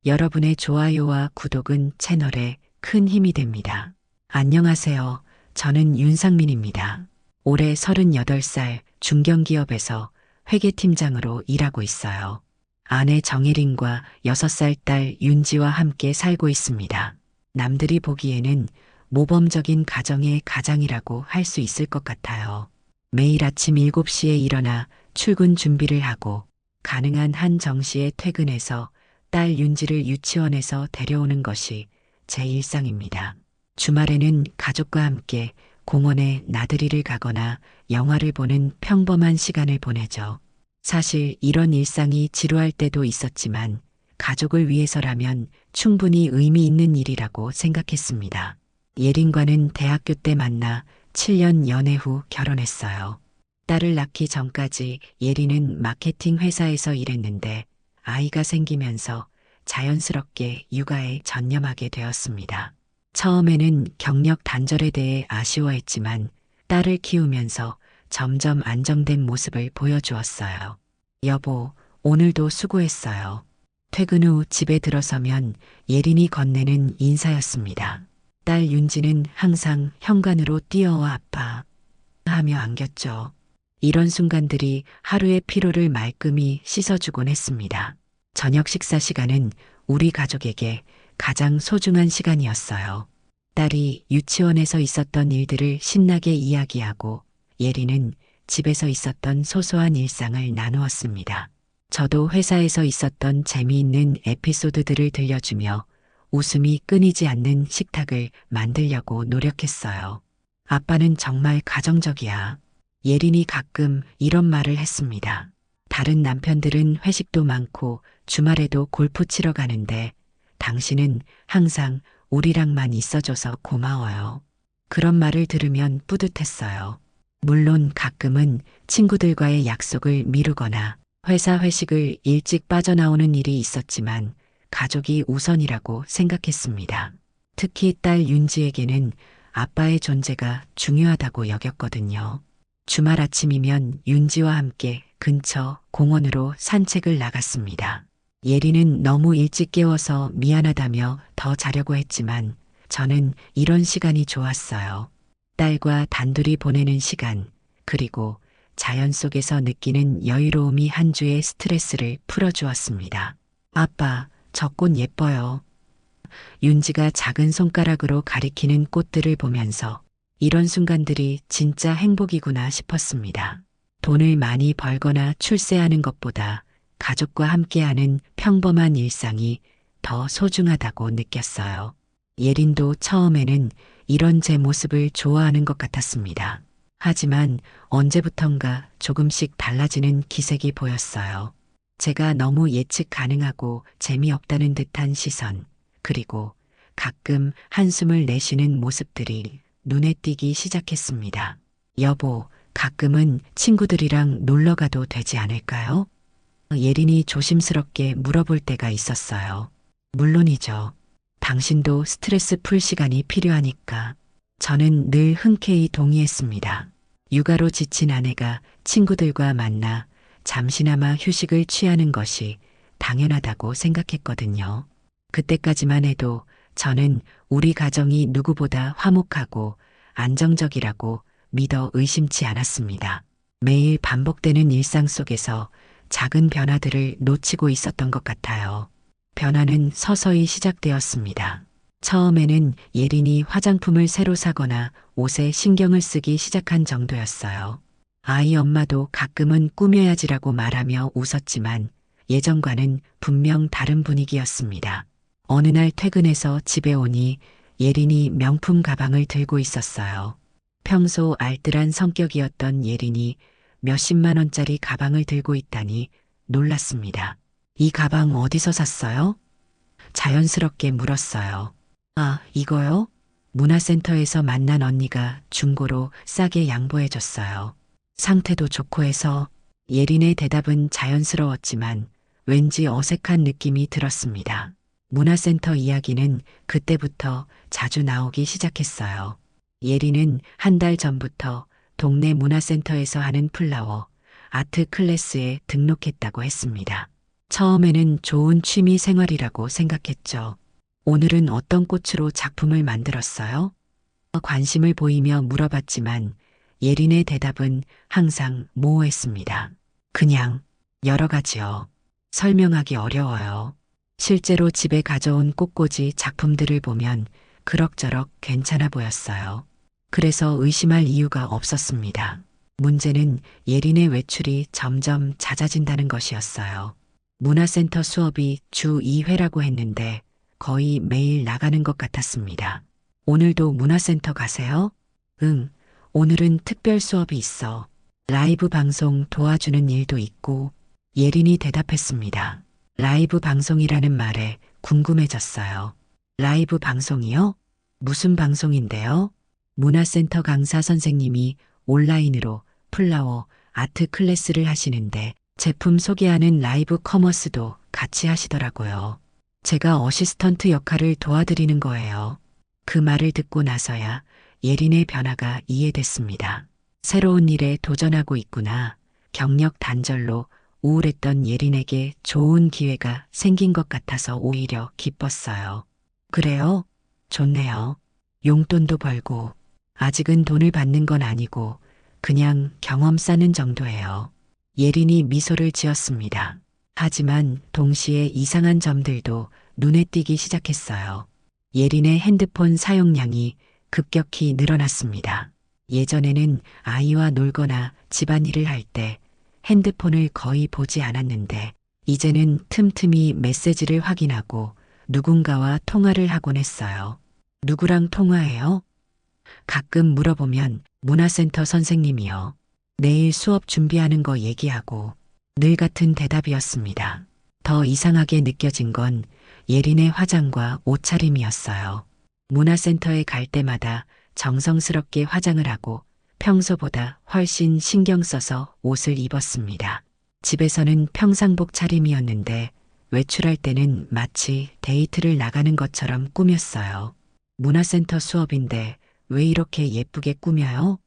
여러분의 좋아요와 구독은 채널에 큰 힘이 됩니다. 안녕하세요. 저는 윤상민입니다. 올해 38살 중견기업에서 회계팀장으로 일하고 있어요. 아내 정혜린과 6살 딸 윤지와 함께 살고 있습니다. 남들이 보기에는 모범적인 가정의 가장이라고 할 수 있을 것 같아요. 매일 아침 7시에 일어나 출근 준비를 하고 가능한 한 정시에 퇴근해서 딸 윤지를 유치원에서 데려오는 것이 제 일상입니다. 주말에는 가족과 함께 공원에 나들이를 가거나 영화를 보는 평범한 시간을 보내죠. 사실 이런 일상이 지루할 때도 있었지만 가족을 위해서라면 충분히 의미 있는 일이라고 생각했습니다. 예린과는 대학교 때 만나 7년 연애 후 결혼했어요. 딸을 낳기 전까지 예린은 마케팅 회사에서 일했는데 아이가 생기면서 자연스럽게 육아에 전념하게 되었습니다. 처음에는 경력 단절에 대해 아쉬워했지만 딸을 키우면서 점점 안정된 모습을 보여주었어요. 여보, 오늘도 수고했어요. 퇴근 후 집에 들어서면 예린이 건네는 인사였습니다. 딸 윤지는 항상 현관으로 뛰어와 아빠 하며 안겼죠. 이런 순간들이 하루의 피로를 말끔히 씻어주곤 했습니다. 저녁 식사 시간은 우리 가족에게 가장 소중한 시간이었어요. 딸이 유치원에서 있었던 일들을 신나게 이야기하고 예린은 집에서 있었던 소소한 일상을 나누었습니다. 저도 회사에서 있었던 재미있는 에피소드들을 들려주며 웃음이 끊이지 않는 식탁을 만들려고 노력했어요. 아빠는 정말 가정적이야. 예린이 가끔 이런 말을 했습니다. 다른 남편들은 회식도 많고 주말에도 골프 치러 가는데 당신은 항상 우리랑만 있어줘서 고마워요. 그런 말을 들으면 뿌듯했어요. 물론 가끔은 친구들과의 약속을 미루거나 회사 회식을 일찍 빠져나오는 일이 있었지만 가족이 우선이라고 생각했습니다. 특히 딸 윤지에게는 아빠의 존재가 중요하다고 여겼거든요. 주말 아침이면 윤지와 함께 근처 공원으로 산책을 나갔습니다. 예린은 너무 일찍 깨워서 미안하다며 더 자려고 했지만 저는 이런 시간이 좋았어요. 딸과 단둘이 보내는 시간, 그리고 자연 속에서 느끼는 여유로움이 한 주의 스트레스를 풀어주었습니다. 아빠, 저 꽃 예뻐요. 윤지가 작은 손가락으로 가리키는 꽃들을 보면서 이런 순간들이 진짜 행복이구나 싶었습니다. 돈을 많이 벌거나 출세하는 것보다 가족과 함께하는 평범한 일상이 더 소중하다고 느꼈어요. 예린도 처음에는 이런 제 모습을 좋아하는 것 같았습니다. 하지만 언제부턴가 조금씩 달라지는 기색이 보였어요. 제가 너무 예측 가능하고 재미없다는 듯한 시선, 그리고 가끔 한숨을 내쉬는 모습들이 눈에 띄기 시작했습니다. 여보, 가끔은 친구들이랑 놀러 가도 되지 않을까요? 예린이 조심스럽게 물어볼 때가 있었어요. 물론이죠. 당신도 스트레스 풀 시간이 필요하니까. 저는 늘 흔쾌히 동의했습니다. 육아로 지친 아내가 친구들과 만나 잠시나마 휴식을 취하는 것이 당연하다고 생각했거든요. 그때까지만 해도 저는 우리 가정이 누구보다 화목하고 안정적이라고 믿어 의심치 않았습니다. 매일 반복되는 일상 속에서 작은 변화들을 놓치고 있었던 것 같아요. 변화는 서서히 시작되었습니다. 처음에는 예린이 화장품을 새로 사거나 옷에 신경을 쓰기 시작한 정도였어요. 아이 엄마도 가끔은 꾸며야지라고 말하며 웃었지만 예전과는 분명 다른 분위기였습니다. 어느 날 퇴근해서 집에 오니 예린이 명품 가방을 들고 있었어요. 평소 알뜰한 성격이었던 예린이 몇십만 원짜리 가방을 들고 있다니 놀랐습니다. 이 가방 어디서 샀어요? 자연스럽게 물었어요. 아, 이거요? 문화센터에서 만난 언니가 중고로 싸게 양보해줬어요. 상태도 좋고 해서. 예린의 대답은 자연스러웠지만 왠지 어색한 느낌이 들었습니다. 문화센터 이야기는 그때부터 자주 나오기 시작했어요. 예린은 한 달 전부터 동네 문화센터에서 하는 플라워 아트 클래스에 등록했다고 했습니다. 처음에는 좋은 취미 생활이라고 생각했죠. 오늘은 어떤 꽃으로 작품을 만들었어요? 관심을 보이며 물어봤지만 예린의 대답은 항상 모호했습니다. 그냥 여러 가지요. 설명하기 어려워요. 실제로 집에 가져온 꽃꽂이 작품들을 보면 그럭저럭 괜찮아 보였어요. 그래서 의심할 이유가 없었습니다. 문제는 예린의 외출이 점점 잦아진다는 것이었어요. 문화센터 수업이 주 2회라고 했는데 거의 매일 나가는 것 같았습니다. 오늘도 문화센터 가세요? 응, 오늘은 특별 수업이 있어. 라이브 방송 도와주는 일도 있고 예린이 대답했습니다. 라이브 방송이라는 말에 궁금해졌어요. 라이브 방송이요? 무슨 방송인데요? 문화센터 강사 선생님이 온라인으로 플라워 아트 클래스를 하시는데 제품 소개하는 라이브 커머스도 같이 하시더라고요. 제가 어시스턴트 역할을 도와드리는 거예요. 그 말을 듣고 나서야 예린의 변화가 이해됐습니다. 새로운 일에 도전하고 있구나. 경력 단절로 우울했던 예린에게 좋은 기회가 생긴 것 같아서 오히려 기뻤어요. 그래요? 좋네요. 용돈도 벌고 아직은 돈을 받는 건 아니고 그냥 경험 쌓는 정도예요. 예린이 미소를 지었습니다. 하지만 동시에 이상한 점들도 눈에 띄기 시작했어요. 예린의 핸드폰 사용량이 급격히 늘어났습니다. 예전에는 아이와 놀거나 집안일을 할 때 핸드폰을 거의 보지 않았는데 이제는 틈틈이 메시지를 확인하고 누군가와 통화를 하곤 했어요. 누구랑 통화해요? 가끔 물어보면 문화센터 선생님이요. 내일 수업 준비하는 거 얘기하고 늘 같은 대답이었습니다. 더 이상하게 느껴진 건 예린의 화장과 옷차림이었어요. 문화센터에 갈 때마다 정성스럽게 화장을 하고 평소보다 훨씬 신경 써서 옷을 입었습니다. 집에서는 평상복 차림이었는데 외출할 때는 마치 데이트를 나가는 것처럼 꾸몄어요. 문화센터 수업인데 왜 이렇게 예쁘게 꾸며요?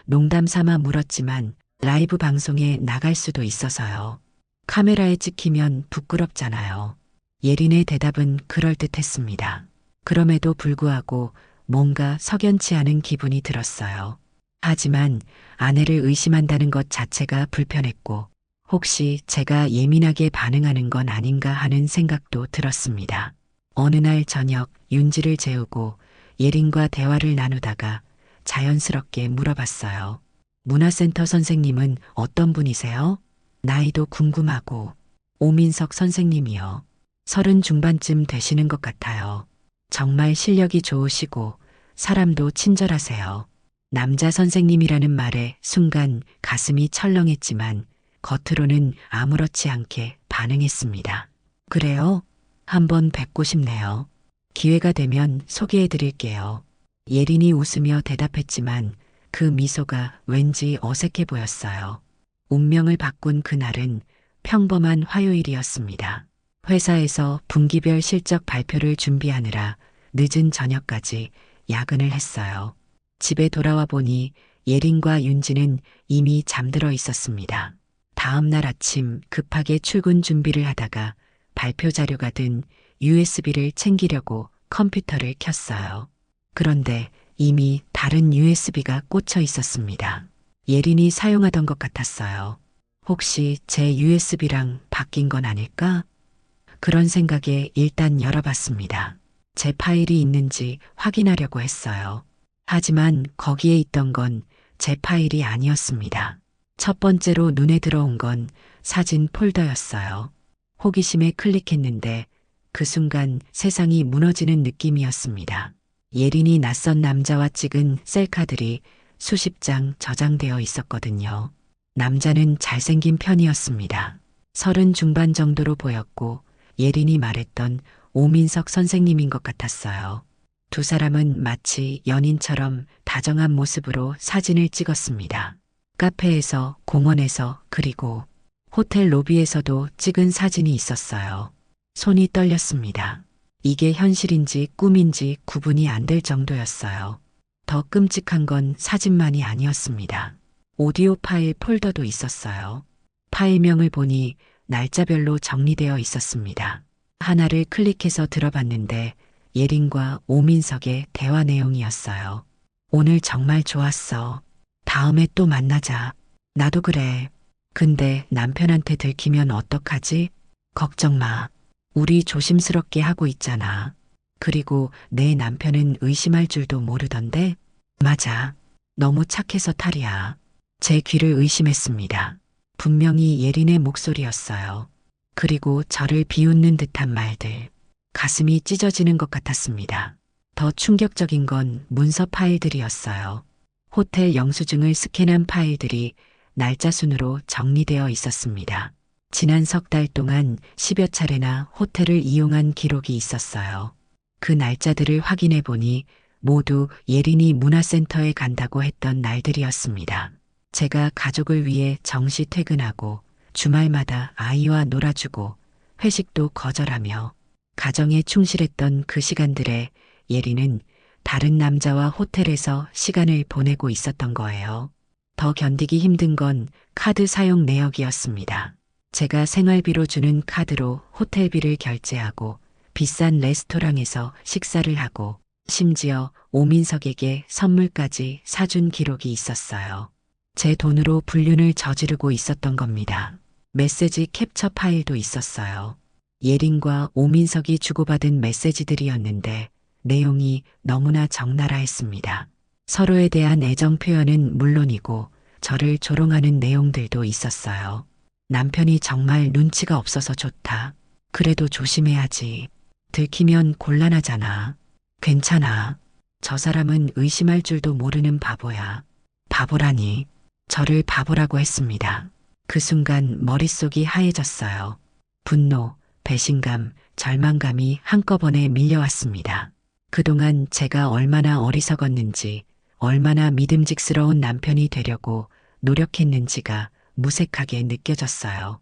농담 삼아 물었지만 라이브 방송에 나갈 수도 있어서요. 카메라에 찍히면 부끄럽잖아요. 예린의 대답은 그럴듯했습니다. 그럼에도 불구하고 뭔가 석연치 않은 기분이 들었어요. 하지만 아내를 의심한다는 것 자체가 불편했고 혹시 제가 예민하게 반응하는 건 아닌가 하는 생각도 들었습니다. 어느 날 저녁 윤지를 재우고 예린과 대화를 나누다가 자연스럽게 물어봤어요. 문화센터 선생님은 어떤 분이세요? 나이도 궁금하고. 오민석 선생님이요. 30 중반쯤 되시는 것 같아요. 정말 실력이 좋으시고 사람도 친절하세요. 남자 선생님이라는 말에 순간 가슴이 철렁했지만 겉으로는 아무렇지 않게 반응했습니다. 그래요? 한번 뵙고 싶네요. 기회가 되면 소개해 드릴게요. 예린이 웃으며 대답했지만 그 미소가 왠지 어색해 보였어요. 운명을 바꾼 그날은 평범한 화요일이었습니다. 회사에서 분기별 실적 발표를 준비하느라 늦은 저녁까지 야근을 했어요. 집에 돌아와 보니 예린과 윤지는 이미 잠들어 있었습니다. 다음 날 아침 급하게 출근 준비를 하다가 발표 자료가 든 USB를 챙기려고 컴퓨터를 켰어요. 그런데 이미 다른 USB가 꽂혀 있었습니다. 예린이 사용하던 것 같았어요. 혹시 제 USB랑 바뀐 건 아닐까? 그런 생각에 일단 열어봤습니다. 제 파일이 있는지 확인하려고 했어요. 하지만 거기에 있던 건 제 파일이 아니었습니다. 첫 번째로 눈에 들어온 건 사진 폴더였어요. 호기심에 클릭했는데 그 순간 세상이 무너지는 느낌이었습니다. 예린이 낯선 남자와 찍은 셀카들이 수십 장 저장되어 있었거든요. 남자는 잘생긴 편이었습니다. 30 중반 정도로 보였고 예린이 말했던 오민석 선생님인 것 같았어요. 두 사람은 마치 연인처럼 다정한 모습으로 사진을 찍었습니다. 카페에서, 공원에서, 그리고 호텔 로비에서도 찍은 사진이 있었어요. 손이 떨렸습니다. 이게 현실인지 꿈인지 구분이 안 될 정도였어요. 더 끔찍한 건 사진만이 아니었습니다. 오디오 파일 폴더도 있었어요. 파일명을 보니 날짜별로 정리되어 있었습니다. 하나를 클릭해서 들어봤는데 예린과 오민석의 대화 내용이었어요. 오늘 정말 좋았어. 다음에 또 만나자. 나도 그래. 근데 남편한테 들키면 어떡하지? 걱정 마. 우리 조심스럽게 하고 있잖아. 그리고 내 남편은 의심할 줄도 모르던데? 맞아. 너무 착해서 탈이야. 제 귀를 의심했습니다. 분명히 예린의 목소리였어요. 그리고 저를 비웃는 듯한 말들. 가슴이 찢어지는 것 같았습니다. 더 충격적인 건 문서 파일들이었어요. 호텔 영수증을 스캔한 파일들이 날짜 순으로 정리되어 있었습니다. 지난 석 달 동안 10여 차례나 호텔을 이용한 기록이 있었어요. 그 날짜들을 확인해 보니 모두 예린이 문화센터에 간다고 했던 날들이었습니다. 제가 가족을 위해 정시 퇴근하고 주말마다 아이와 놀아주고 회식도 거절하며 가정에 충실했던 그 시간들에 예린은 다른 남자와 호텔에서 시간을 보내고 있었던 거예요. 더 견디기 힘든 건 카드 사용 내역이었습니다. 제가 생활비로 주는 카드로 호텔비를 결제하고 비싼 레스토랑에서 식사를 하고 심지어 오민석에게 선물까지 사준 기록이 있었어요. 제 돈으로 불륜을 저지르고 있었던 겁니다. 메시지 캡처 파일도 있었어요. 예린과 오민석이 주고받은 메시지들이었는데 내용이 너무나 적나라했습니다. 서로에 대한 애정 표현은 물론이고 저를 조롱하는 내용들도 있었어요. 남편이 정말 눈치가 없어서 좋다. 그래도 조심해야지. 들키면 곤란하잖아. 괜찮아. 저 사람은 의심할 줄도 모르는 바보야. 바보라니. 저를 바보라고 했습니다. 그 순간 머릿속이 하얘졌어요. 분노, 배신감, 절망감이 한꺼번에 밀려왔습니다. 그동안 제가 얼마나 어리석었는지, 얼마나 믿음직스러운 남편이 되려고 노력했는지가 무색하게 느껴졌어요.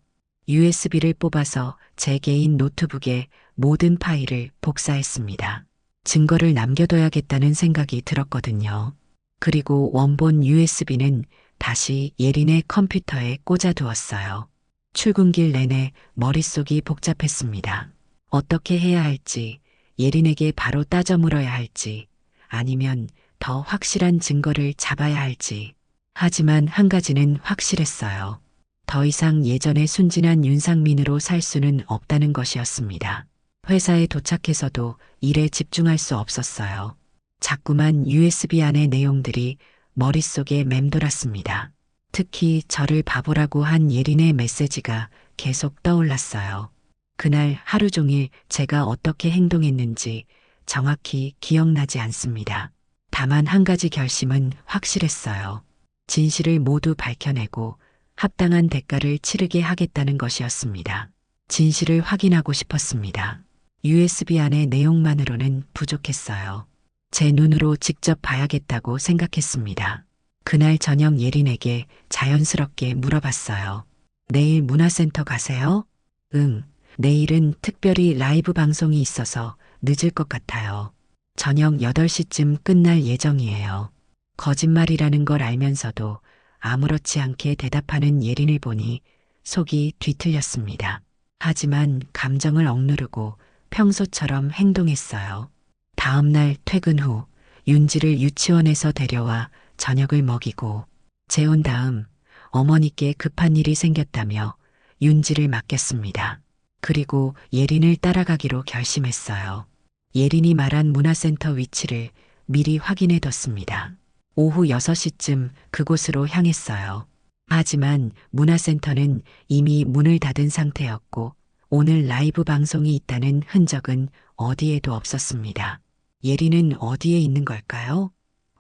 USB를 뽑아서 제 개인 노트북에 모든 파일을 복사했습니다. 증거를 남겨둬야겠다는 생각이 들었거든요. 그리고 원본 USB는 다시 예린의 컴퓨터에 꽂아두었어요. 출근길 내내 머릿속이 복잡했습니다. 어떻게 해야 할지, 예린에게 바로 따져 물어야 할지, 아니면 더 확실한 증거를 잡아야 할지. 하지만 한 가지는 확실했어요. 더 이상 예전의 순진한 윤상민으로 살 수는 없다는 것이었습니다. 회사에 도착해서도 일에 집중할 수 없었어요. 자꾸만 USB 안의 내용들이 머릿속에 맴돌았습니다. 특히 저를 바보라고 한 예린의 메시지가 계속 떠올랐어요. 그날 하루 종일 제가 어떻게 행동했는지 정확히 기억나지 않습니다. 다만 한 가지 결심은 확실했어요. 진실을 모두 밝혀내고 합당한 대가를 치르게 하겠다는 것이었습니다. 진실을 확인하고 싶었습니다. USB 안의 내용만으로는 부족했어요. 제 눈으로 직접 봐야겠다고 생각했습니다. 그날 저녁 예린에게 자연스럽게 물어봤어요. 내일 문화센터 가세요? 응, 내일은 특별히 라이브 방송이 있어서 늦을 것 같아요. 저녁 8시쯤 끝날 예정이에요. 거짓말이라는 걸 알면서도 아무렇지 않게 대답하는 예린을 보니 속이 뒤틀렸습니다. 하지만 감정을 억누르고 평소처럼 행동했어요. 다음 날 퇴근 후 윤지를 유치원에서 데려와 저녁을 먹이고 재운 다음 어머니께 급한 일이 생겼다며 윤지를 맡겼습니다. 그리고 예린을 따라가기로 결심했어요. 예린이 말한 문화센터 위치를 미리 확인해 뒀습니다. 오후 6시쯤 그곳으로 향했어요. 하지만 문화센터는 이미 문을 닫은 상태였고 오늘 라이브 방송이 있다는 흔적은 어디에도 없었습니다. 예린은 어디에 있는 걸까요?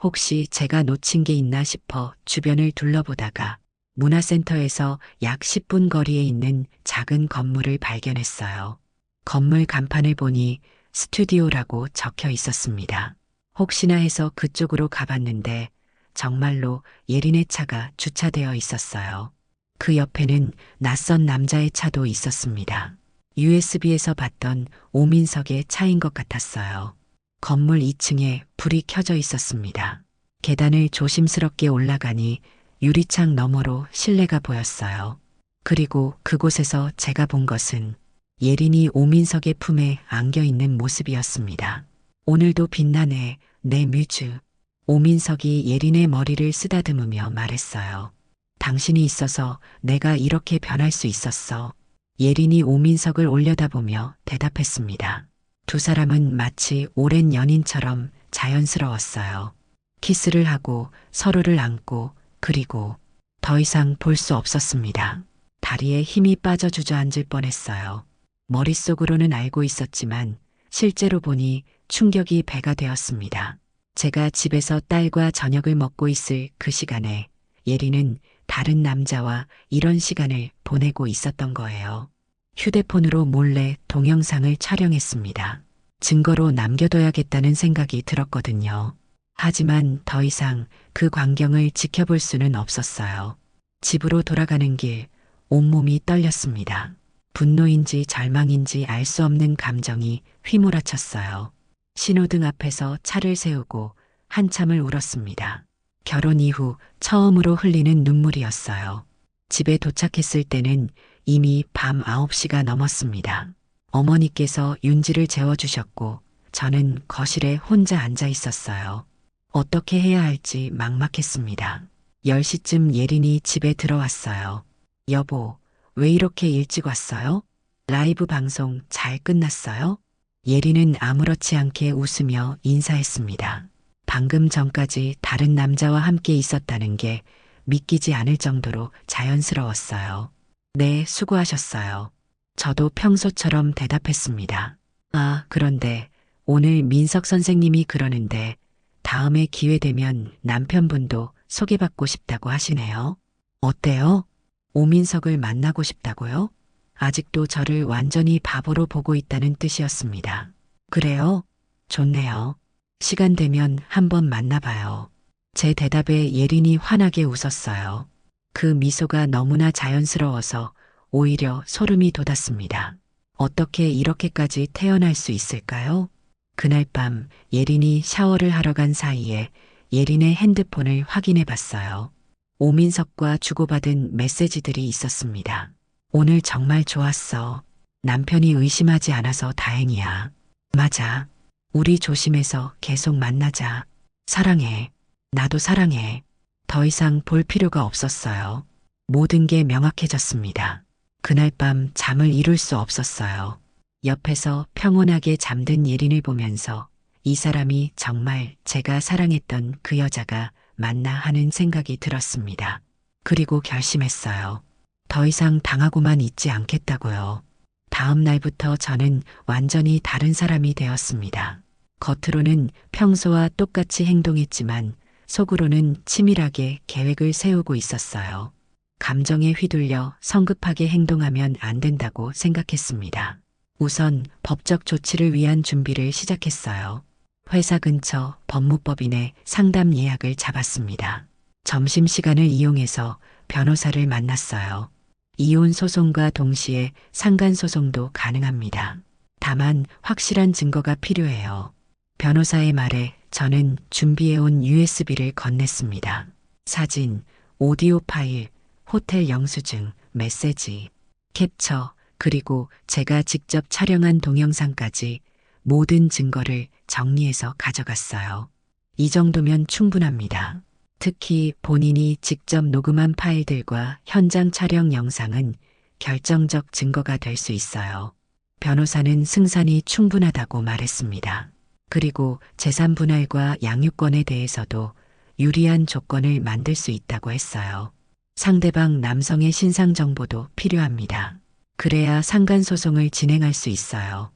혹시 제가 놓친 게 있나 싶어 주변을 둘러보다가 문화센터에서 약 10분 거리에 있는 작은 건물을 발견했어요. 건물 간판을 보니 스튜디오라고 적혀 있었습니다. 혹시나 해서 그쪽으로 가봤는데 정말로 예린의 차가 주차되어 있었어요. 그 옆에는 낯선 남자의 차도 있었습니다. USB에서 봤던 오민석의 차인 것 같았어요. 건물 2층에 불이 켜져 있었습니다. 계단을 조심스럽게 올라가니 유리창 너머로 실내가 보였어요. 그리고 그곳에서 제가 본 것은 예린이 오민석의 품에 안겨 있는 모습이었습니다. 오늘도 빛나네, 내 뮤즈. 오민석이 예린의 머리를 쓰다듬으며 말했어요. 당신이 있어서 내가 이렇게 변할 수 있었어. 예린이 오민석을 올려다보며 대답했습니다. 두 사람은 마치 오랜 연인처럼 자연스러웠어요. 키스를 하고 서로를 안고 그리고 더 이상 볼 수 없었습니다. 다리에 힘이 빠져 주저앉을 뻔했어요. 머릿속으로는 알고 있었지만 실제로 보니 충격이 배가 되었습니다. 제가 집에서 딸과 저녁을 먹고 있을 그 시간에 예린은 다른 남자와 이런 시간을 보내고 있었던 거예요. 휴대폰으로 몰래 동영상을 촬영했습니다. 증거로 남겨둬야겠다는 생각이 들었거든요. 하지만 더 이상 그 광경을 지켜볼 수는 없었어요. 집으로 돌아가는 길, 온몸이 떨렸습니다. 분노인지 절망인지 알 수 없는 감정이 휘몰아쳤어요. 신호등 앞에서 차를 세우고 한참을 울었습니다. 결혼 이후 처음으로 흘리는 눈물이었어요. 집에 도착했을 때는 이미 밤 9시가 넘었습니다. 어머니께서 윤지를 재워주셨고 저는 거실에 혼자 앉아 있었어요. 어떻게 해야 할지 막막했습니다. 10시쯤 예린이 집에 들어왔어요. 여보, 왜 이렇게 일찍 왔어요? 라이브 방송 잘 끝났어요? 예린은 아무렇지 않게 웃으며 인사했습니다. 방금 전까지 다른 남자와 함께 있었다는 게 믿기지 않을 정도로 자연스러웠어요. 네, 수고하셨어요. 저도 평소처럼 대답했습니다. 아, 그런데 오늘 민석 선생님이 그러는데 다음에 기회 되면 남편분도 소개받고 싶다고 하시네요. 어때요? 오민석을 만나고 싶다고요? 아직도 저를 완전히 바보로 보고 있다는 뜻이었습니다. 그래요? 좋네요. 시간 되면 한번 만나봐요. 제 대답에 예린이 환하게 웃었어요. 그 미소가 너무나 자연스러워서 오히려 소름이 돋았습니다. 어떻게 이렇게까지 태어날 수 있을까요? 그날 밤 예린이 샤워를 하러 간 사이에 예린의 핸드폰을 확인해 봤어요. 오민석과 주고받은 메시지들이 있었습니다. 오늘 정말 좋았어. 남편이 의심하지 않아서 다행이야. 맞아. 우리 조심해서 계속 만나자. 사랑해. 나도 사랑해. 더 이상 볼 필요가 없었어요. 모든 게 명확해졌습니다. 그날 밤 잠을 이룰 수 없었어요. 옆에서 평온하게 잠든 예린을 보면서 이 사람이 정말 제가 사랑했던 그 여자가 맞나 하는 생각이 들었습니다. 그리고 결심했어요. 더 이상 당하고만 있지 않겠다고요. 다음 날부터 저는 완전히 다른 사람이 되었습니다. 겉으로는 평소와 똑같이 행동했지만 속으로는 치밀하게 계획을 세우고 있었어요. 감정에 휘둘려 성급하게 행동하면 안 된다고 생각했습니다. 우선 법적 조치를 위한 준비를 시작했어요. 회사 근처 법무법인에 상담 예약을 잡았습니다. 점심시간을 이용해서 변호사를 만났어요. 이혼 소송과 동시에 상간 소송도 가능합니다. 다만 확실한 증거가 필요해요. 변호사의 말에 저는 준비해온 USB를 건넸습니다. 사진, 오디오 파일, 호텔 영수증, 메시지, 캡처, 그리고 제가 직접 촬영한 동영상까지 모든 증거를 정리해서 가져갔어요. 이 정도면 충분합니다. 특히 본인이 직접 녹음한 파일들과 현장 촬영 영상은 결정적 증거가 될 수 있어요. 변호사는 승산이 충분하다고 말했습니다. 그리고 재산 분할과 양육권에 대해서도 유리한 조건을 만들 수 있다고 했어요. 상대방 남성의 신상 정보도 필요합니다. 그래야 상간 소송을 진행할 수 있어요.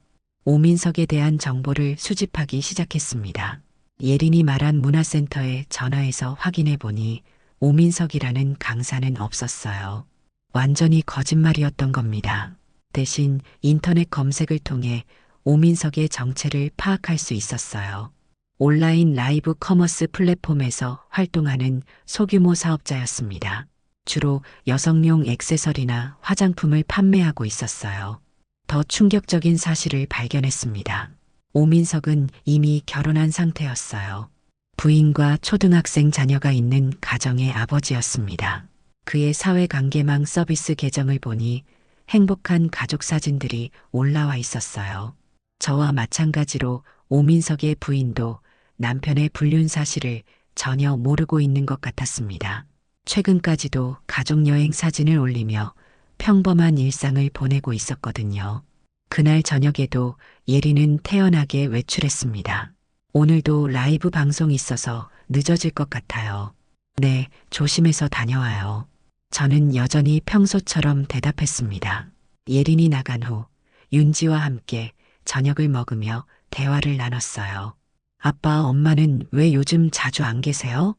오민석에 대한 정보를 수집하기 시작했습니다. 예린이 말한 문화센터에 전화해서 확인해 보니 오민석이라는 강사는 없었어요. 완전히 거짓말이었던 겁니다. 대신 인터넷 검색을 통해 오민석의 정체를 파악할 수 있었어요. 온라인 라이브 커머스 플랫폼에서 활동하는 소규모 사업자였습니다. 주로 여성용 액세서리나 화장품을 판매하고 있었어요. 더 충격적인 사실을 발견했습니다. 오민석은 이미 결혼한 상태였어요. 부인과 초등학생 자녀가 있는 가정의 아버지였습니다. 그의 사회관계망 서비스 계정을 보니 행복한 가족 사진들이 올라와 있었어요. 저와 마찬가지로 오민석의 부인도 남편의 불륜 사실을 전혀 모르고 있는 것 같았습니다. 최근까지도 가족여행 사진을 올리며 평범한 일상을 보내고 있었거든요. 그날 저녁에도 예리는 태연하게 외출했습니다. 오늘도 라이브 방송 있어서 늦어질 것 같아요. 네, 조심해서 다녀와요. 저는 여전히 평소처럼 대답했습니다. 예린이 나간 후 윤지와 함께 저녁을 먹으며 대화를 나눴어요. 아빠, 엄마는 왜 요즘 자주 안 계세요?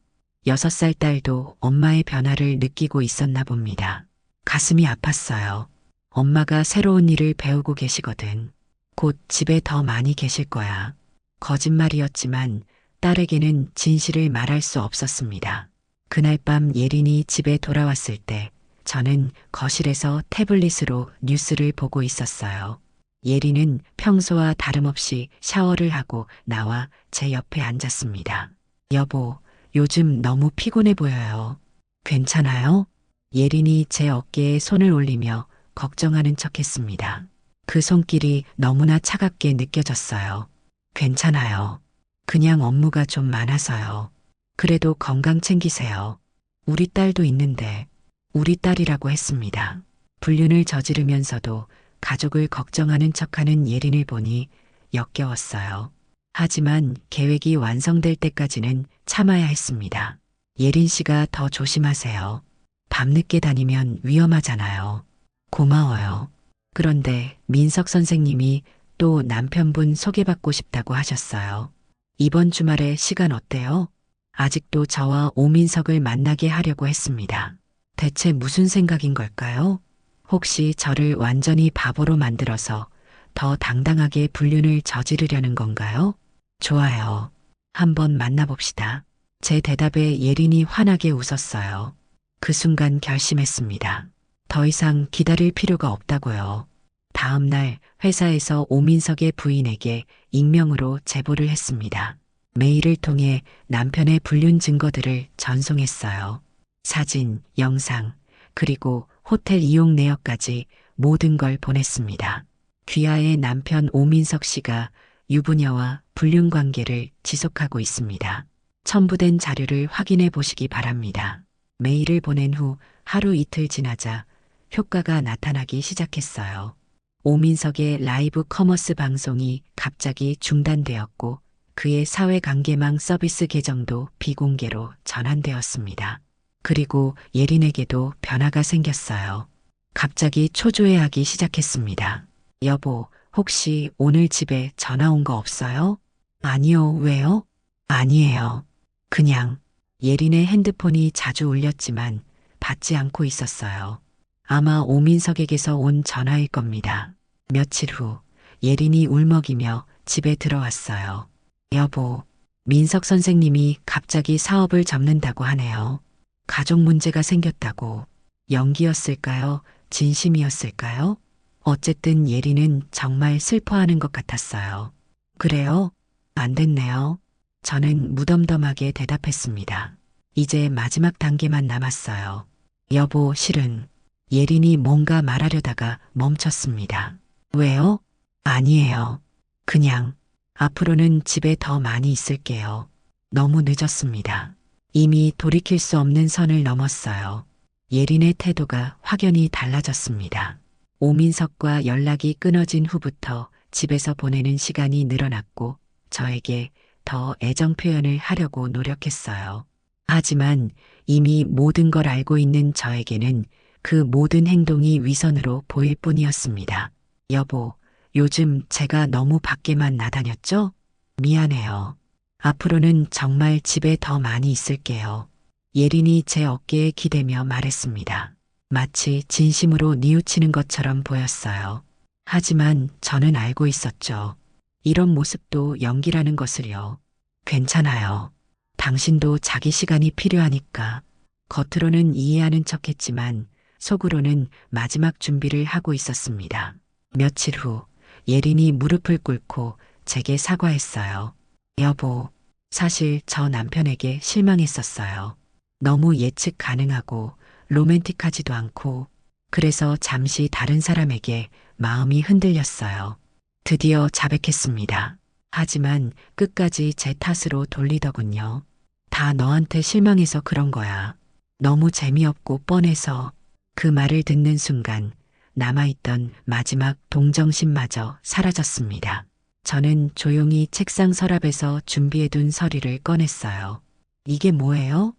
6살 딸도 엄마의 변화를 느끼고 있었나 봅니다. 가슴이 아팠어요. 엄마가 새로운 일을 배우고 계시거든. 곧 집에 더 많이 계실 거야. 거짓말이었지만 딸에게는 진실을 말할 수 없었습니다. 그날 밤 예린이 집에 돌아왔을 때 저는 거실에서 태블릿으로 뉴스를 보고 있었어요. 예린은 평소와 다름없이 샤워를 하고 나와 제 옆에 앉았습니다. 여보, 요즘 너무 피곤해 보여요. 괜찮아요? 예린이 제 어깨에 손을 올리며 걱정하는 척 했습니다. 그 손길이 너무나 차갑게 느껴졌어요. 괜찮아요. 그냥 업무가 좀 많아서요. 그래도 건강 챙기세요. 우리 딸도 있는데, 우리 딸이라고 했습니다. 불륜을 저지르면서도 가족을 걱정하는 척하는 예린을 보니 역겨웠어요. 하지만 계획이 완성될 때까지는 참아야 했습니다. 예린 씨가 더 조심하세요. 밤늦게 다니면 위험하잖아요. 고마워요. 그런데 민석 선생님이 또 남편분 소개받고 싶다고 하셨어요. 이번 주말에 시간 어때요? 아직도 저와 오민석을 만나게 하려고 했습니다. 대체 무슨 생각인 걸까요? 혹시 저를 완전히 바보로 만들어서 더 당당하게 불륜을 저지르려는 건가요? 좋아요. 한번 만나봅시다. 제 대답에 예린이 환하게 웃었어요. 그 순간 결심했습니다. 더 이상 기다릴 필요가 없다고요. 다음 날 회사에서 오민석의 부인에게 익명으로 제보를 했습니다. 메일을 통해 남편의 불륜 증거들을 전송했어요. 사진, 영상, 그리고 호텔 이용 내역까지 모든 걸 보냈습니다. 귀하의 남편 오민석 씨가 유부녀와 불륜 관계를 지속하고 있습니다. 첨부된 자료를 확인해 보시기 바랍니다. 메일을 보낸 후 하루 이틀 지나자 효과가 나타나기 시작했어요. 오민석의 라이브 커머스 방송이 갑자기 중단되었고 그의 사회관계망 서비스 계정도 비공개로 전환되었습니다. 그리고 예린에게도 변화가 생겼어요. 갑자기 초조해하기 시작했습니다. 여보, 혹시 오늘 집에 전화 온 거 없어요? 아니요, 왜요? 아니에요. 그냥 예린의 핸드폰이 자주 울렸지만 받지 않고 있었어요. 아마 오민석에게서 온 전화일 겁니다. 며칠 후 예린이 울먹이며 집에 들어왔어요. 여보, 민석 선생님이 갑자기 사업을 접는다고 하네요. 가족 문제가 생겼다고. 연기였을까요? 진심이었을까요? 어쨌든 예린은 정말 슬퍼하는 것 같았어요. 그래요? 안 됐네요. 저는 무덤덤하게 대답했습니다. 이제 마지막 단계만 남았어요. 여보, 실은 예린이 뭔가 말하려다가 멈췄습니다. 왜요? 아니에요. 그냥 앞으로는 집에 더 많이 있을게요. 너무 늦었습니다. 이미 돌이킬 수 없는 선을 넘었어요. 예린의 태도가 확연히 달라졌습니다. 오민석과 연락이 끊어진 후부터 집에서 보내는 시간이 늘어났고 저에게 더 애정 표현을 하려고 노력했어요. 하지만 이미 모든 걸 알고 있는 저에게는 그 모든 행동이 위선으로 보일 뿐이었습니다. 여보, 요즘 제가 너무 밖에만 나다녔죠? 미안해요. 앞으로는 정말 집에 더 많이 있을게요. 예린이 제 어깨에 기대며 말했습니다. 마치 진심으로 뉘우치는 것처럼 보였어요. 하지만 저는 알고 있었죠. 이런 모습도 연기라는 것을요. 괜찮아요. 당신도 자기 시간이 필요하니까. 겉으로는 이해하는 척했지만 속으로는 마지막 준비를 하고 있었습니다. 며칠 후 예린이 무릎을 꿇고 제게 사과했어요. 여보, 사실 저 남편에게 실망했었어요. 너무 예측 가능하고 로맨틱하지도 않고 그래서 잠시 다른 사람에게 마음이 흔들렸어요. 드디어 자백했습니다. 하지만 끝까지 제 탓으로 돌리더군요. 다 너한테 실망해서 그런 거야. 너무 재미없고 뻔해서. 그 말을 듣는 순간 남아있던 마지막 동정심마저 사라졌습니다. 저는 조용히 책상 서랍에서 준비해둔 서류를 꺼냈어요. 이게 뭐예요?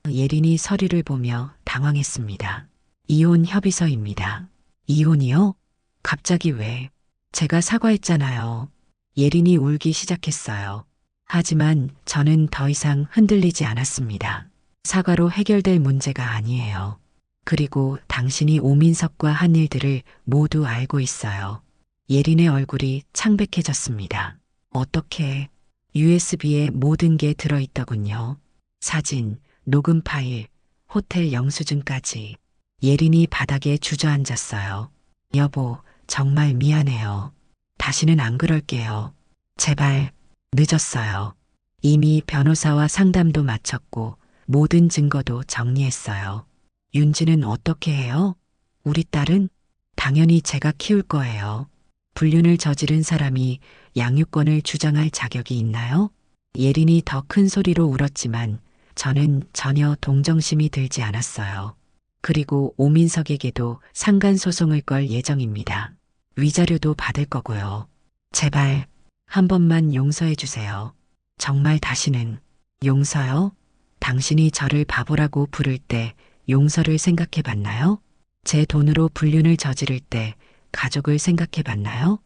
예린이 서류를 보며 당황했습니다. 이혼 협의서입니다. 이혼이요? 갑자기 왜? 제가 사과했잖아요. 예린이 울기 시작했어요. 하지만 저는 더 이상 흔들리지 않았습니다. 사과로 해결될 문제가 아니에요. 그리고 당신이 오민석과 한 일들을 모두 알고 있어요. 예린의 얼굴이 창백해졌습니다. 어떻게? USB에 모든 게 들어있더군요. 사진, 녹음 파일, 호텔 영수증까지. 예린이 바닥에 주저앉았어요. 여보, 정말 미안해요. 다시는 안 그럴게요. 제발. 늦었어요. 이미 변호사와 상담도 마쳤고 모든 증거도 정리했어요. 윤지는 어떻게 해요? 우리 딸은? 당연히 제가 키울 거예요. 불륜을 저지른 사람이 양육권을 주장할 자격이 있나요? 예린이 더 큰 소리로 울었지만 저는 전혀 동정심이 들지 않았어요. 그리고 오민석에게도 상간소송을 걸 예정입니다. 위자료도 받을 거고요. 제발 한 번만 용서해 주세요. 정말 다시는. 용서요? 당신이 저를 바보라고 부를 때 용서를 생각해 봤나요? 제 돈으로 불륜을 저지를 때 가족을 생각해 봤나요?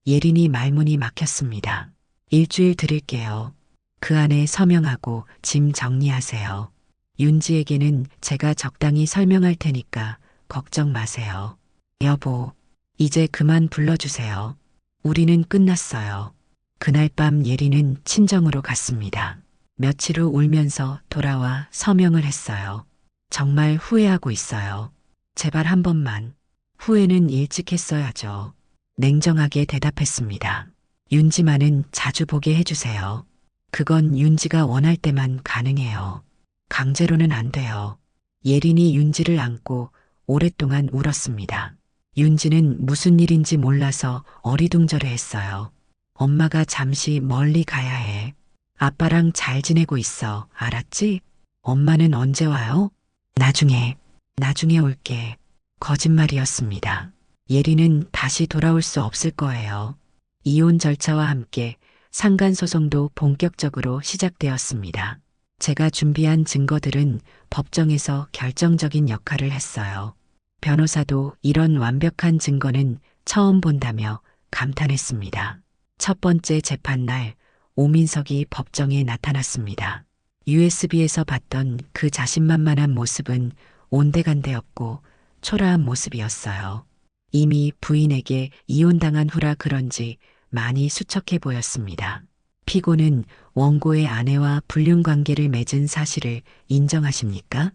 예린이 말문이 막혔습니다. 일주일 드릴게요. 그 안에 서명하고 짐 정리하세요. 윤지에게는 제가 적당히 설명할 테니까 걱정 마세요. 여보, 이제 그만 불러주세요. 우리는 끝났어요. 그날 밤 예린은 친정으로 갔습니다. 며칠 후 울면서 돌아와 서명을 했어요. 정말 후회하고 있어요. 제발 한 번만. 후회는 일찍 했어야죠. 냉정하게 대답했습니다. 윤지만은 자주 보게 해주세요. 그건 윤지가 원할 때만 가능해요. 강제로는 안 돼요. 예린이 윤지를 안고 오랫동안 울었습니다. 윤지는 무슨 일인지 몰라서 어리둥절해했어요. 엄마가 잠시 멀리 가야 해. 아빠랑 잘 지내고 있어. 알았지? 엄마는 언제 와요? 나중에 올게. 거짓말이었습니다. 예린은 다시 돌아올 수 없을 거예요. 이혼 절차와 함께 상간소송도 본격적으로 시작되었습니다. 제가 준비한 증거들은 법정에서 결정적인 역할을 했어요. 변호사도 이런 완벽한 증거는 처음 본다며 감탄했습니다. 첫 번째 재판날 오민석이 법정에 나타났습니다. USB에서 봤던 그 자신만만한 모습은 온데간데 없고 초라한 모습이었어요. 이미 부인에게 이혼당한 후라 그런지 많이 수척해 보였습니다. 피고는 원고의 아내와 불륜 관계를 맺은 사실을 인정하십니까?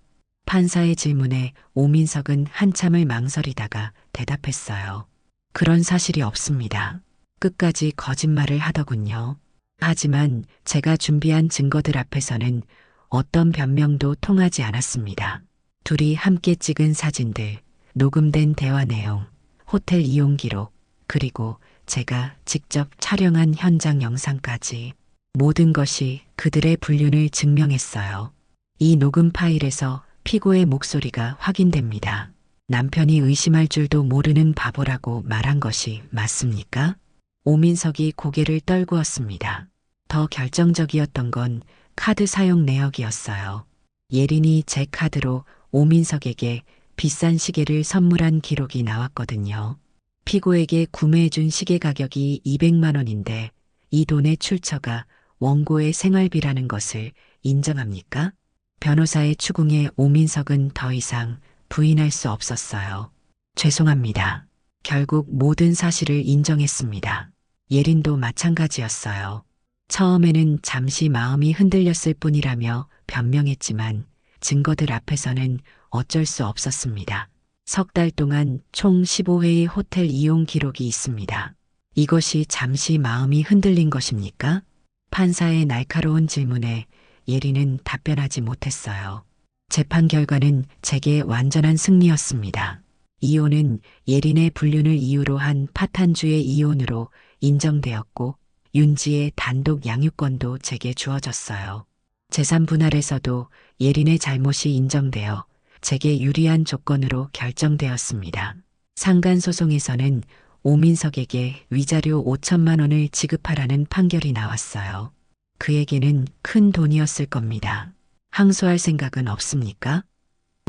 판사의 질문에 오민석은 한참을 망설이다가 대답했어요. 그런 사실이 없습니다. 끝까지 거짓말을 하더군요. 하지만 제가 준비한 증거들 앞에서는 어떤 변명도 통하지 않았습니다. 둘이 함께 찍은 사진들, 녹음된 대화 내용, 호텔 이용 기록, 그리고 제가 직접 촬영한 현장 영상까지 모든 것이 그들의 불륜을 증명했어요. 이 녹음 파일에서 피고의 목소리가 확인됩니다. 남편이 의심할 줄도 모르는 바보라고 말한 것이 맞습니까? 오민석이 고개를 떨구었습니다. 더 결정적이었던 건 카드 사용 내역이었어요. 예린이 제 카드로 오민석에게 비싼 시계를 선물한 기록이 나왔거든요. 피고에게 구매해준 시계 가격이 200만 원인데 이 돈의 출처가 원고의 생활비라는 것을 인정합니까? 변호사의 추궁에 오민석은 더 이상 부인할 수 없었어요. 죄송합니다. 결국 모든 사실을 인정했습니다. 예린도 마찬가지였어요. 처음에는 잠시 마음이 흔들렸을 뿐이라며 변명했지만 증거들 앞에서는 어쩔 수 없었습니다. 석 달 동안 총 15회의 호텔 이용 기록이 있습니다. 이것이 잠시 마음이 흔들린 것입니까? 판사의 날카로운 질문에 예린은 답변하지 못했어요. 재판 결과는 제게 완전한 승리였습니다. 이혼은 예린의 불륜을 이유로 한 파탄주의 이혼으로 인정되었고 윤지의 단독 양육권도 제게 주어졌어요. 재산 분할에서도 예린의 잘못이 인정되어 제게 유리한 조건으로 결정되었습니다. 상간소송에서는 오민석에게 위자료 5천만 원을 지급하라는 판결이 나왔어요. 그에게는 큰 돈이었을 겁니다. 항소할 생각은 없습니까?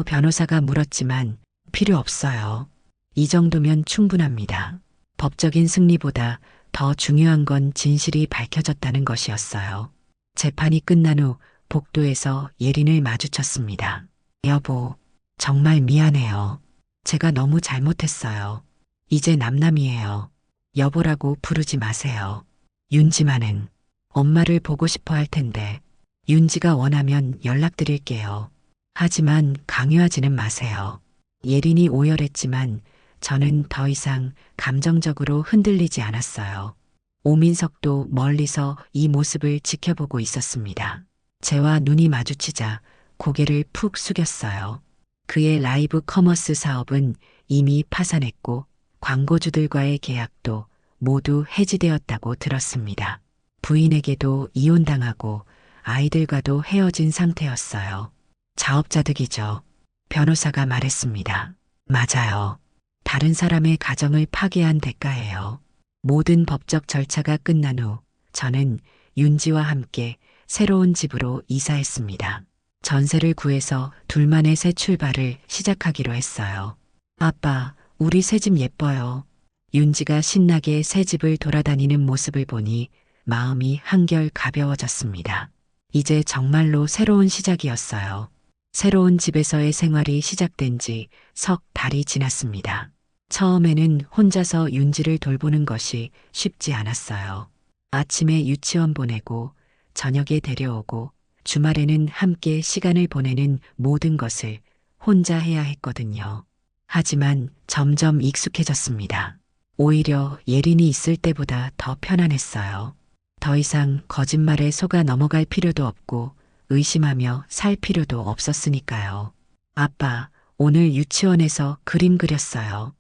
변호사가 물었지만 필요 없어요. 이 정도면 충분합니다. 법적인 승리보다 더 중요한 건 진실이 밝혀졌다는 것이었어요. 재판이 끝난 후 복도에서 예린을 마주쳤습니다. 여보, 정말 미안해요. 제가 너무 잘못했어요. 이제 남남이에요. 여보라고 부르지 마세요. 윤지만은 엄마를 보고 싶어 할 텐데 윤지가 원하면 연락드릴게요. 하지만 강요하지는 마세요. 예린이 오열했지만 저는 더 이상 감정적으로 흔들리지 않았어요. 오민석도 멀리서 이 모습을 지켜보고 있었습니다. 저와 눈이 마주치자 고개를 푹 숙였어요. 그의 라이브 커머스 사업은 이미 파산했고 광고주들과의 계약도 모두 해지되었다고 들었습니다. 부인에게도 이혼당하고 아이들과도 헤어진 상태였어요. 자업자득이죠. 변호사가 말했습니다. 맞아요. 다른 사람의 가정을 파괴한 대가예요. 모든 법적 절차가 끝난 후 저는 윤지와 함께 새로운 집으로 이사했습니다. 전세를 구해서 둘만의 새 출발을 시작하기로 했어요. 아빠, 우리 새 집 예뻐요. 윤지가 신나게 새 집을 돌아다니는 모습을 보니 마음이 한결 가벼워졌습니다. 이제 정말로 새로운 시작이었어요. 새로운 집에서의 생활이 시작된 지 석 달이 지났습니다. 처음에는 혼자서 윤지를 돌보는 것이 쉽지 않았어요. 아침에 유치원 보내고 저녁에 데려오고 주말에는 함께 시간을 보내는 모든 것을 혼자 해야 했거든요. 하지만 점점 익숙해졌습니다. 오히려 예린이 있을 때보다 더 편안했어요. 더 이상 거짓말에 속아 넘어갈 필요도 없고 의심하며 살 필요도 없었으니까요. 아빠, 오늘 유치원에서 그림 그렸어요.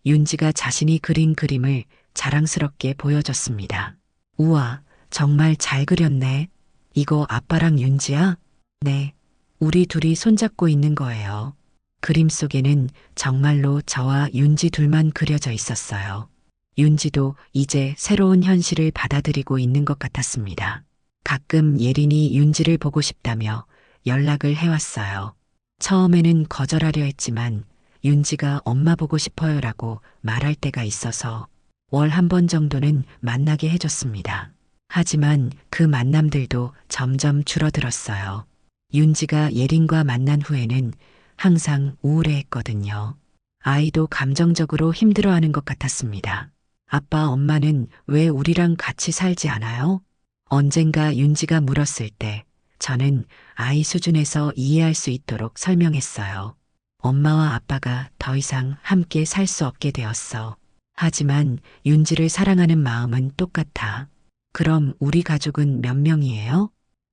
윤지가 자신이 그린 그림을 자랑스럽게 보여줬습니다. 우와, 정말 잘 그렸네. 이거 아빠랑 윤지야? 네, 우리 둘이 손잡고 있는 거예요. 그림 속에는 정말로 저와 윤지 둘만 그려져 있었어요. 윤지도 이제 새로운 현실을 받아들이고 있는 것 같았습니다. 가끔 예린이 윤지를 보고 싶다며 연락을 해왔어요. 처음에는 거절하려 했지만 윤지가 엄마 보고 싶어요라고 말할 때가 있어서 월 한 번 정도는 만나게 해줬습니다. 하지만 그 만남들도 점점 줄어들었어요. 윤지가 예린과 만난 후에는 항상 우울해했거든요. 아이도 감정적으로 힘들어하는 것 같았습니다. 아빠, 엄마는 왜 우리랑 같이 살지 않아요? 언젠가 윤지가 물었을 때 저는 아이 수준에서 이해할 수 있도록 설명했어요. 엄마와 아빠가 더 이상 함께 살 수 없게 되었어. 하지만 윤지를 사랑하는 마음은 똑같아. 그럼 우리 가족은 몇 명이에요?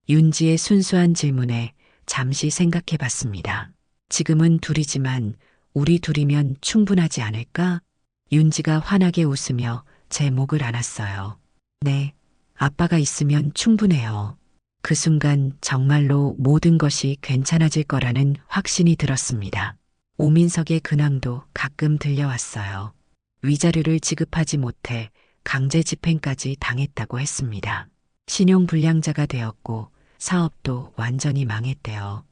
윤지의 순수한 질문에 잠시 생각해 봤습니다. 지금은 둘이지만 우리 둘이면 충분하지 않을까? 윤지가 환하게 웃으며 제 목을 안았어요. 네, 아빠가 있으면 충분해요. 그 순간 정말로 모든 것이 괜찮아질 거라는 확신이 들었습니다. 오민석의 근황도 가끔 들려왔어요. 위자료를 지급하지 못해 강제 집행까지 당했다고 했습니다. 신용불량자가 되었고 사업도 완전히 망했대요.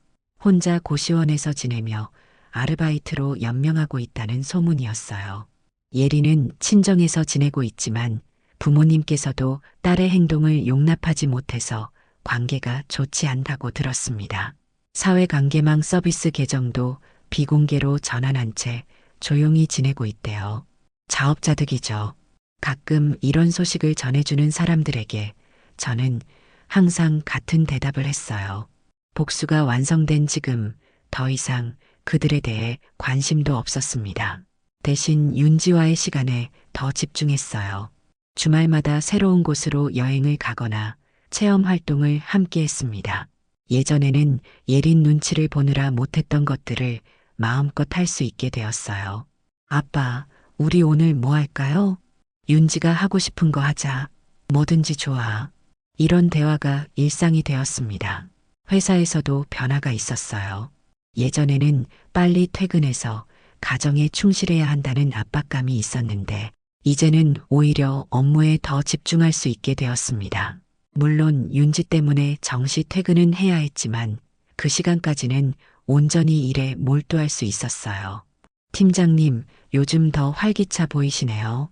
혼자 고시원에서 지내며 아르바이트로 연명하고 있다는 소문이었어요. 예린은 친정에서 지내고 있지만 부모님께서도 딸의 행동을 용납하지 못해서 관계가 좋지 않다고 들었습니다. 사회관계망 서비스 계정도 비공개로 전환한 채 조용히 지내고 있대요. 자업자득이죠. 가끔 이런 소식을 전해주는 사람들에게 저는 항상 같은 대답을 했어요. 복수가 완성된 지금 더 이상 그들에 대해 관심도 없었습니다. 대신 윤지와의 시간에 더 집중했어요. 주말마다 새로운 곳으로 여행을 가거나 체험 활동을 함께 했습니다. 예전에는 예린 눈치를 보느라 못했던 것들을 마음껏 할 수 있게 되었어요. 아빠, 우리 오늘 뭐 할까요? 윤지가 하고 싶은 거 하자. 뭐든지 좋아. 이런 대화가 일상이 되었습니다. 회사에서도 변화가 있었어요. 예전에는 빨리 퇴근해서 가정에 충실해야 한다는 압박감이 있었는데, 이제는 오히려 업무에 더 집중할 수 있게 되었습니다. 물론 윤지 때문에 정시 퇴근은 해야 했지만 그 시간까지는 온전히 일에 몰두할 수 있었어요. 팀장님, 요즘 더 활기차 보이시네요.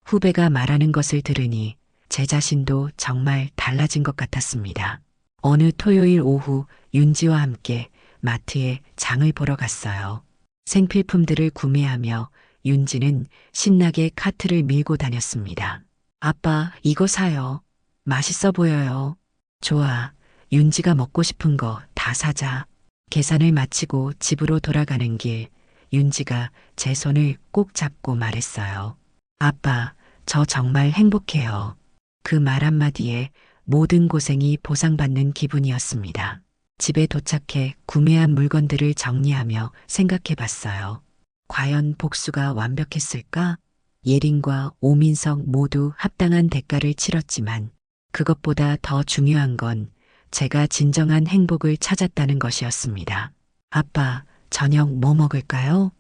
후배가 말하는 것을 들으니 제 자신도 정말 달라진 것 같았습니다. 어느 토요일 오후 윤지와 함께 마트에 장을 보러 갔어요. 생필품들을 구매하며 윤지는 신나게 카트를 밀고 다녔습니다. 아빠, 이거 사요. 맛있어 보여요. 좋아. 윤지가 먹고 싶은 거 다 사자. 계산을 마치고 집으로 돌아가는 길, 윤지가 제 손을 꼭 잡고 말했어요. 아빠, 저 정말 행복해요. 그 말 한마디에 모든 고생이 보상받는 기분이었습니다. 집에 도착해 구매한 물건들을 정리하며 생각해 봤어요. 과연 복수가 완벽했을까? 예린과 오민석 모두 합당한 대가를 치렀지만 그것보다 더 중요한 건 제가 진정한 행복을 찾았다는 것이었습니다. 아빠, 저녁 뭐 먹을까요?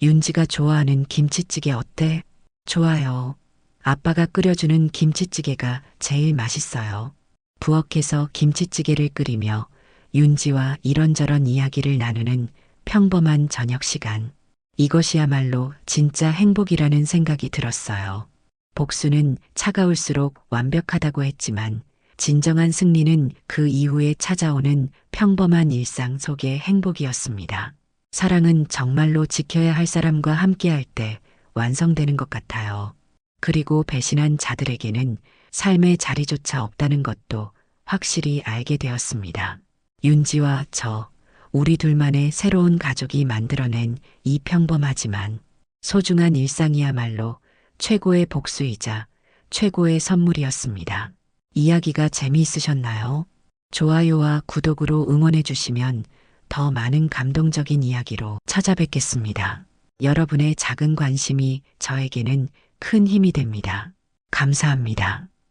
윤지가 좋아하는 김치찌개 어때? 좋아요. 아빠가 끓여주는 김치찌개가 제일 맛있어요. 부엌에서 김치찌개를 끓이며 윤지와 이런저런 이야기를 나누는 평범한 저녁 시간. 이것이야말로 진짜 행복이라는 생각이 들었어요. 복수는 차가울수록 완벽하다고 했지만 진정한 승리는 그 이후에 찾아오는 평범한 일상 속의 행복이었습니다. 사랑은 정말로 지켜야 할 사람과 함께할 때 완성되는 것 같아요. 그리고 배신한 자들에게는 삶의 자리조차 없다는 것도 확실히 알게 되었습니다. 윤지와 저, 우리 둘만의 새로운 가족이 만들어낸 이 평범하지만 소중한 일상이야말로 최고의 복수이자 최고의 선물이었습니다. 이야기가 재미있으셨나요? 좋아요와 구독으로 응원해 주시면 더 많은 감동적인 이야기로 찾아뵙겠습니다. 여러분의 작은 관심이 저에게는 큰 힘이 됩니다. 감사합니다.